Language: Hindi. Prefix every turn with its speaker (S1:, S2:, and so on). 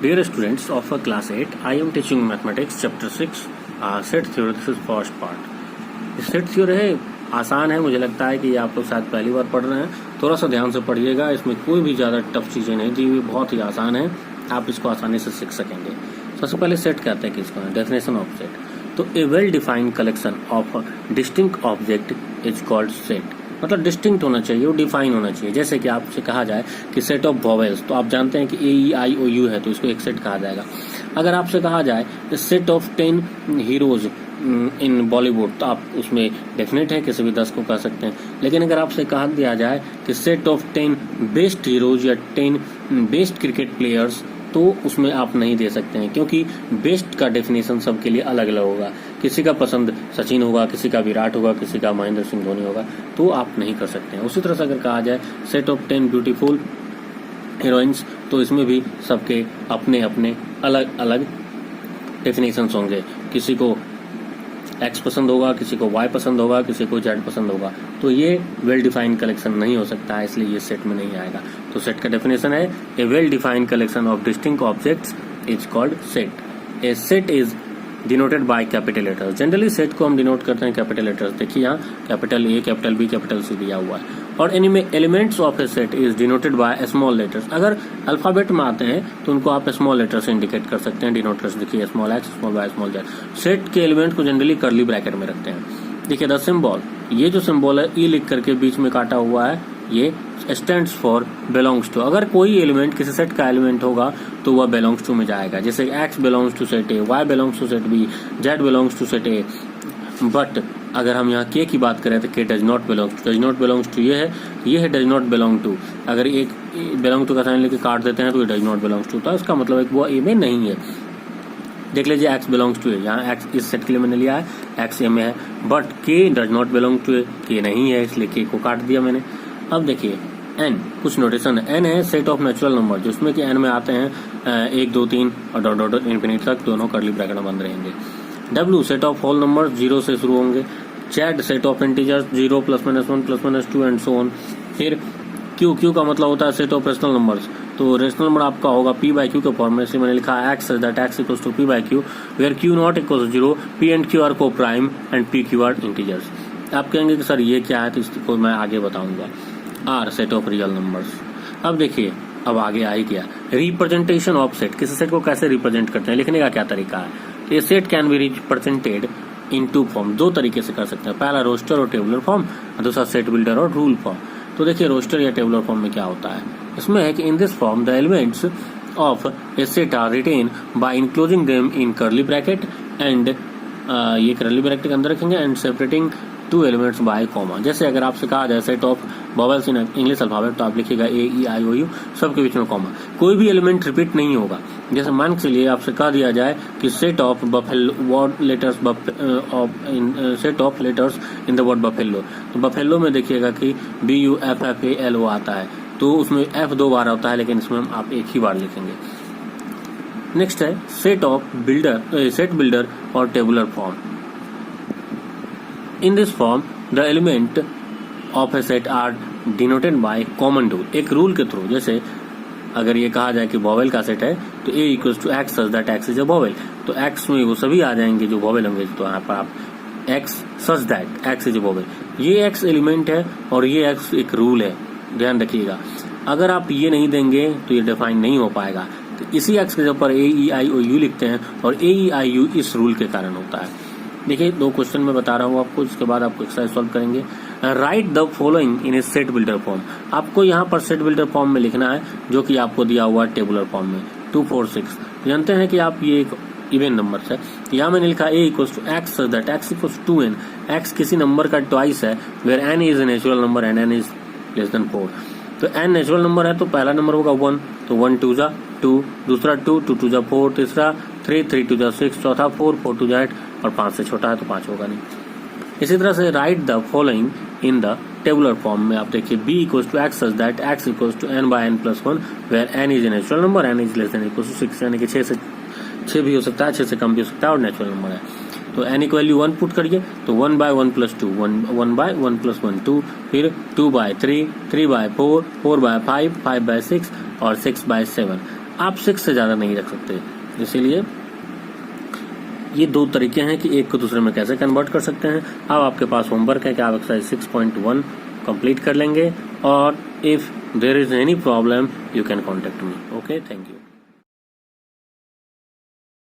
S1: Dear students of class 8, I am teaching mathematics chapter 6 set theory. This is first part. Set theory है, आसान है, मुझे लगता है कि ये आप लोग शायद पहली बार पढ़ रहे हैं. थोड़ा सा ध्यान से पढ़िएगा, इसमें कोई भी ज़्यादा टफ चीज़ें नहीं दी हुई, बहुत ही आसान है, आप इसको आसानी से सीख सकेंगे. सबसे पहले सेट कहते हैं किसको, डेफिनेशन ऑफ सेट. तो a well defined collection of distinct object is called set. मतलब डिस्टिंक्ट होना चाहिए, वो डिफाइन होना चाहिए. जैसे कि आपसे कहा जाए कि सेट ऑफ वॉवेल्स, तो आप जानते हैं कि AEIOU है, तो इसको एक सेट कहा जाएगा. अगर आपसे कहा जाए set of 10 heroes in Bollywood, तो आप उसमें डेफिनेट है किसी भी 10 को कह सकते हैं. लेकिन अगर आपसे कहा दिया जाए कि सेट ऑफ 10 बेस्ट हीरोज या 10 बेस्ट क्रिकेट प्लेयर्स, तो उसमें आप नहीं दे सकते हैं, क्योंकि बेस्ट का डेफिनेशन सबके लिए अलग अलग होगा. किसी का पसंद सचिन होगा, किसी का विराट होगा, किसी का महेंद्र सिंह धोनी होगा, तो आप नहीं कर सकते हैं. उसी तरह से अगर कहा जाए सेट ऑफ 10 ब्यूटीफुल हीरोइंस, तो इसमें भी सबके अपने अपने अलग अलग डेफिनेशंस होंगे. किसी को X पसंद होगा, किसी को Y पसंद होगा, किसी को Z पसंद होगा, तो ये वेल डिफाइंड कलेक्शन नहीं हो सकता है, इसलिए ये सेट में नहीं आएगा. तो सेट का डेफिनेशन है a well defined collection of distinct objects is called set. A set is denoted by capital letters. Generally set को हम डिनोट करते हैं कैपिटल लेटर्स. देखिए यहाँ capital A, capital B, capital C दिया हुआ है. और elements of a set is denoted by small letters. अगर अल्फाबेट में आते हैं तो उनको आप स्मॉल लेटर से इंडिकेट कर सकते हैं, डिनोट कर सकते. देखिए small x, small y, small z. Set के एलिमेंट को जनरली कर्ली ब्रैकेट में रखते हैं. देखिए द सिंबल, ये जो सिंबल है E लिख करके बीच में काटा हुआ है, ये स्टैंड्स फॉर बिलोंग्स टू. अगर कोई एलिमेंट किसी सेट का एलिमेंट होगा तो वह बिलोंग्स टू में जाएगा. जैसे x belongs to set A, y belongs to set B, z belongs to set A. But अगर हम यहाँ k की बात करें तो k does not belongs to. Does not belongs to ये है डज नॉट बिलोंग टू. अगर एक बिलोंग टू का साइन लेके काट देते हैं तो ये डज नॉट बिलोंग्स टू, तो इसका मतलब है कि वो A में नहीं है. देख लीजिए x बिलोंग्स टू A, यहाँ x इस सेट के लिए मैंने लिया है, x A में है. But k does not belong to A, k नहीं है, इसलिए k को काट दिया मैंने. अब देखिए n, कुछ नोटेशन है. n है सेट ऑफ नेचुरल नंबर, जिसमें कि n में आते हैं 1, 2, 3 और डॉट डॉट इन्फिनिटी तक, दोनों कर्ली ब्रैकेट में बंद रहेंगे. w set of whole number, 0 से शुरू होंगे. z set of integers, 0 +-1 +-2 and so on. फिर q का मतलब होता है सेट ऑफ रेशनल नंबर्स. तो रेशनल नंबर आपका होगा p/q के फॉर्म में, इसलिए मैंने लिखा x that x equals to p/q, where q not equals 0, p and q are coprime and p q are integers. आप कहेंगे कि सर ये क्या है, तो इसको मैं आगे बताऊंगा. r set of real numbers. अब देखिए, अब आगे आ ही गया रिप्रेजेंटेशन ऑफ सेट. किसी सेट को कैसे रिप्रेजेंट करते हैं, लिखने का क्या तरीका है. ये set can be represented in 2 form. 2 तरीके से कर सकते हैं. पहला रोस्टर और टेबुलर फॉर्म, और दूसरा सेट बिल्डर और रूल फॉर्म. तो देखिए रोस्टर या टेबुलर फॉर्म में क्या होता है. इसमें है कि in this form the elements of a set are written by enclosing them in curly bracket and, ये कर्ली ब्रैकेट के अंदर रखेंगे, and separating 2 elements by comma. जैसे अगर आपसे कहा जाए set of vowels in English alphabet, तो आप लिखिएगा AEIOU, सबके बीच में कॉमा. कोई भी एलिमेंट रिपीट नहीं होगा. जैसे मान के चलिए आपसे कह दिया जाए कि set of buffalo letters set of letters in the word buffalo, तो बफेलो में देखिएगा कि BUFFALO आता है, तो उसमें F 2 बार होता है, लेकिन इसमें आप एक ही बार लिखेंगे. नेक्स्ट है set of builder, set builder और tabular form. In this form the element of a set are denoted by common rule. एक रूल के थ्रू, जैसे अगर ये कहा जाए कि वॉवेल का सेट है, तो A equals to x such that x is a vowel, तो x में वो सभी आ जाएंगे जो वॉवेल होंगे. तो यहाँ पर आप x such that x is a vowel, ये x एलिमेंट है और ये x एक रूल है, ध्यान रखिएगा. अगर आप ये नहीं देंगे तो ये डिफाइन नहीं हो पाएगा. तो इसी x के ऊपर AEIOU लिखते हैं, और AEIU इस रूल के कारण होता है. देखिए 2 क्वेश्चन मैं बता रहा हूँ आपको, इसके बाद आपको एक्सरसाइज सॉल्व करेंगे. Right the following in A set builder form. आपको यहाँ पर सेट बिल्डर फॉर्म में लिखना है, जो कि आपको दिया हुआ टेबुलर फॉर्म में 2, 4, 6. जानते हैं कि आप ये एक इवन नंबर है. यहाँ मैंने लिखा A equals to x such that x equals to 2n. x किसी नंबर का ट्वाइस है, where n is a natural number and n is less than 4. तो n नेचुरल नंबर है, तो पहला नंबर होगा 1, तो 1 2 जा 2, दूसरा 2 2 2 जा 4, तीसरा 3 3 2 जा 6, चौथा 4 4 2 जा 8, और 5 से छोटा है तो 5 होगा नहीं. इसी तरह से write the following in the tabular form में आप देखिए B equals to x such that x equals to n by n+1, where n is a natural number, n is less than equals to 6. यानी कि 6 भी हो सकता है, 6 से कम भी हो सकता है, और नेचुरल नंबर है. तो n की वैल्यू 1 पुट करिए, तो 1 बाय 1 + 2, 1 बाय 1 + 1 2, फिर 2 बाय 3, 3 बाय 4, 4 बाय 5, 5 बाय 6 और 6 बाय 7. आप 6 से ज़्यादा नहीं रख सकते। इसीलिए ये 2 तरीके हैं कि एक को दूसरे में कैसे कन्वर्ट कर सकते हैं। अब आपके पास होमवर्क है कि आप एक्सरसाइज 6.1 कंप्लीट कर लेंगे, और if there is any problem you can contact me. Okay, thank you.